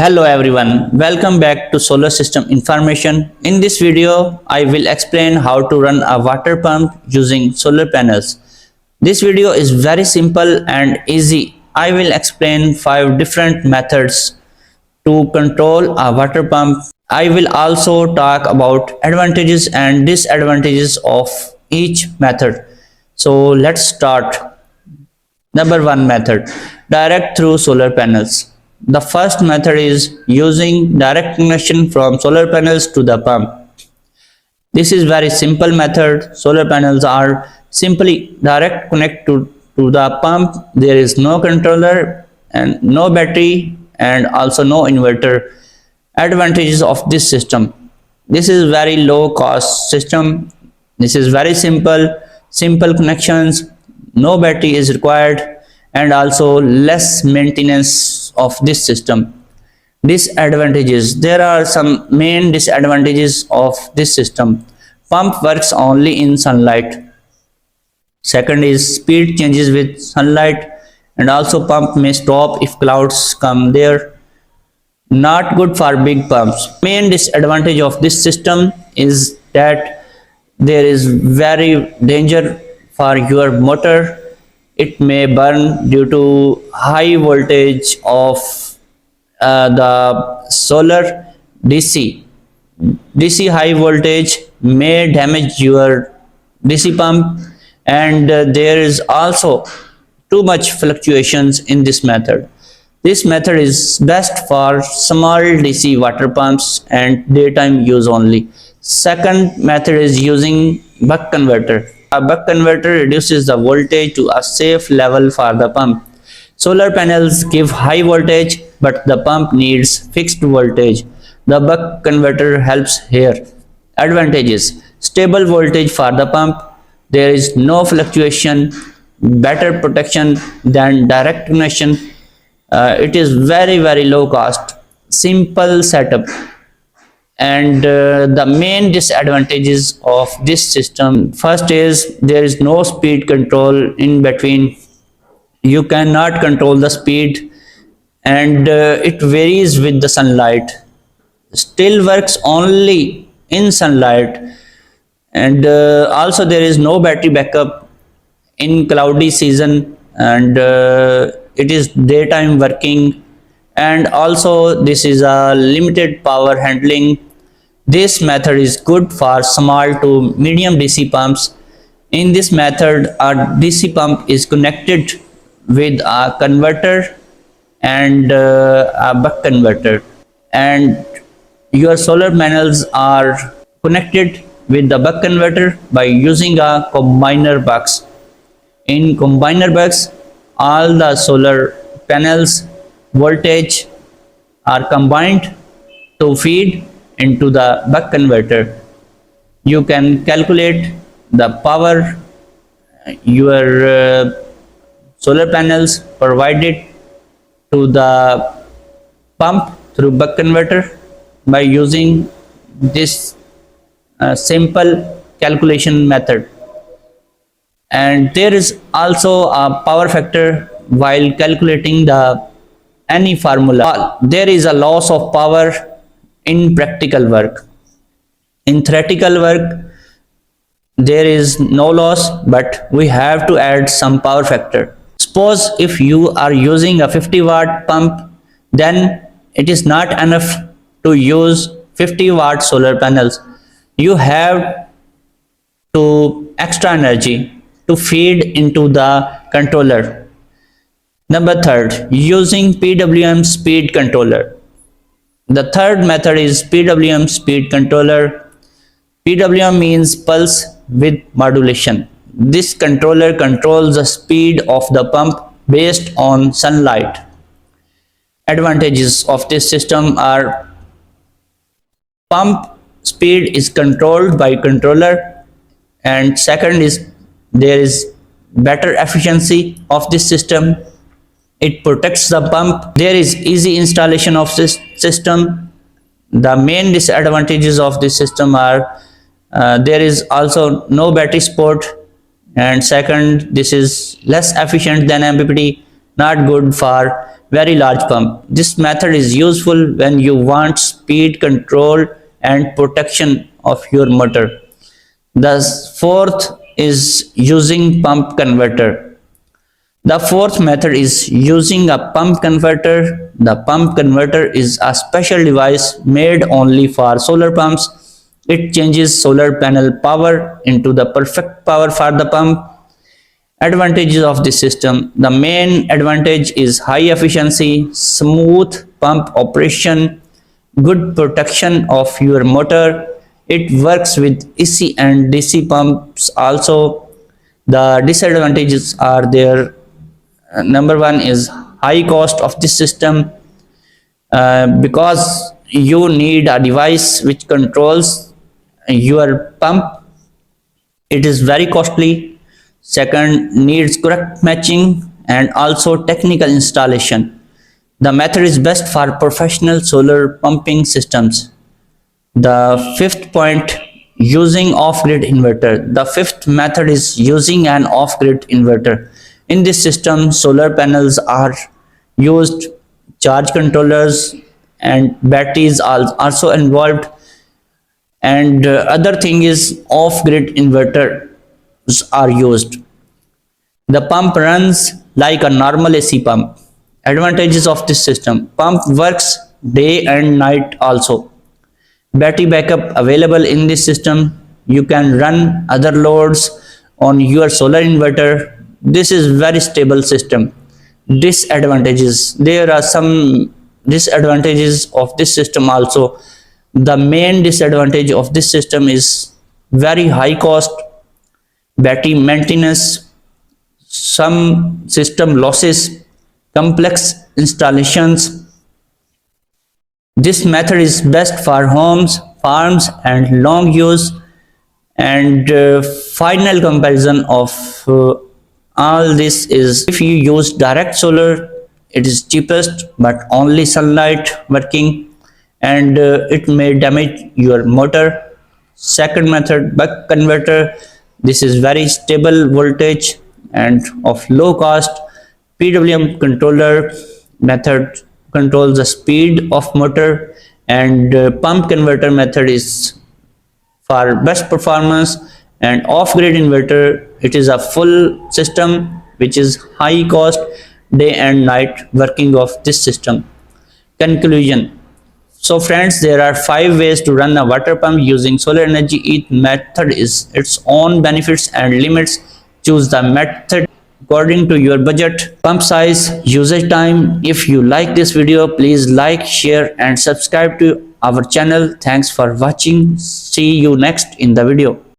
Hello everyone, welcome back to Solar System Information. In this video, I will explain how to run a water pump using solar panels. This video is very simple and easy. I will explain 5 different methods to control a water pump. I will also talk about advantages and disadvantages of each method. So let's start. Number 1 method, direct through solar panels. The first method is using direct connection from solar panels to the pump. This is very simple method. Solar panels are simply direct connect to the pump. There is no controller and no battery and also no inverter. Advantages of this system. This is very low cost system. This is very simple connections, no battery is required, and also less maintenance of this system. Disadvantages, there are some main disadvantages of this system. Pump works only in sunlight. Second is speed changes with sunlight, and also pump may stop if clouds come there. Not good for big pumps. Main disadvantage of this system is that there is very danger for your motor. It may burn due to high voltage of the solar. DC high voltage may damage your DC pump, and there is also too much fluctuations in this method. This method is best for small DC water pumps and daytime use only. Second method is using buck converter. A buck converter reduces the voltage to a safe level for the pump. Solar panels give high voltage, but the pump needs fixed voltage. The buck converter helps here. Advantages: stable voltage for the pump, there is no fluctuation, better protection than direct connection. It is very low cost, simple setup. And the main disadvantages of this system, first is there is no speed control in between. You cannot control the speed, and it varies with the sunlight. Still works only in sunlight, and also there is no battery backup in cloudy season, and it is daytime working, and also this is a limited power handling. This method is good for small to medium DC pumps. In this method, a DC pump is connected with a converter and a buck converter, and your solar panels are connected with the buck converter by using a combiner box. In combiner box, all the solar panels voltage are combined to feed into the buck converter. You can calculate the power your solar panels provided to the pump through buck converter by using this simple calculation method. And there is also a power factor while calculating the any formula. There is a loss of power in practical work. In theoretical work, there is no loss, but we have to add some power factor. Suppose if you are using a 50-watt pump, then it is not enough to use 50-watt solar panels. You have to extra energy to feed into the controller. Number third, using PWM speed controller. The third method is PWM speed controller. PWM means pulse width modulation. This controller controls the speed of the pump based on sunlight. Advantages of this system are pump speed is controlled by controller, and second is there is better efficiency of this system. It protects the pump. There is easy installation of this system. The main disadvantages of this system are there is also no battery support, and second, this is less efficient than MPPT, not good for very large pump. This method is useful when you want speed control and protection of your motor. The fourth is using pump converter. The fourth method is using a pump converter. The pump converter is a special device made only for solar pumps. It changes solar panel power into the perfect power for the pump. Advantages of this system. The main advantage is high efficiency, smooth pump operation, good protection of your motor. It works with AC and DC pumps also. The disadvantages are there. Number one is high cost of this system, because you need a device which controls your pump. It is very costly. Second, needs correct matching and also technical installation. The method is best for professional solar pumping systems. The fifth point, using off-grid inverter. The fifth method is using an off-grid inverter. In this system, solar panels are used, charge controllers and batteries are also involved. And other thing is off-grid inverters are used. The pump runs like a normal AC pump. Advantages of this system. Pump works day and night also. Battery backup available in this system. You can run other loads on your solar inverter. This is very stable system. Disadvantages. There are some disadvantages of this system also. The main disadvantage of this system is very high cost, battery maintenance, some system losses, complex installations. This method is best for homes, farms and long use. And final comparison of all this is, if you use direct solar, it is cheapest but only sunlight working, and it may damage your motor. Second method, buck converter. This is very stable voltage and of low cost. PWM controller method controls the speed of motor, and pump converter method is for best performance. And off-grid inverter, it is a full system which is high cost, day and night working of this system. Conclusion. So friends, there are 5 ways to run a water pump using solar energy. Each method is its own benefits and limits. Choose the method according to your budget, pump size, usage time. If you like this video, please like, share and subscribe to our channel. Thanks for watching. See you next in the video.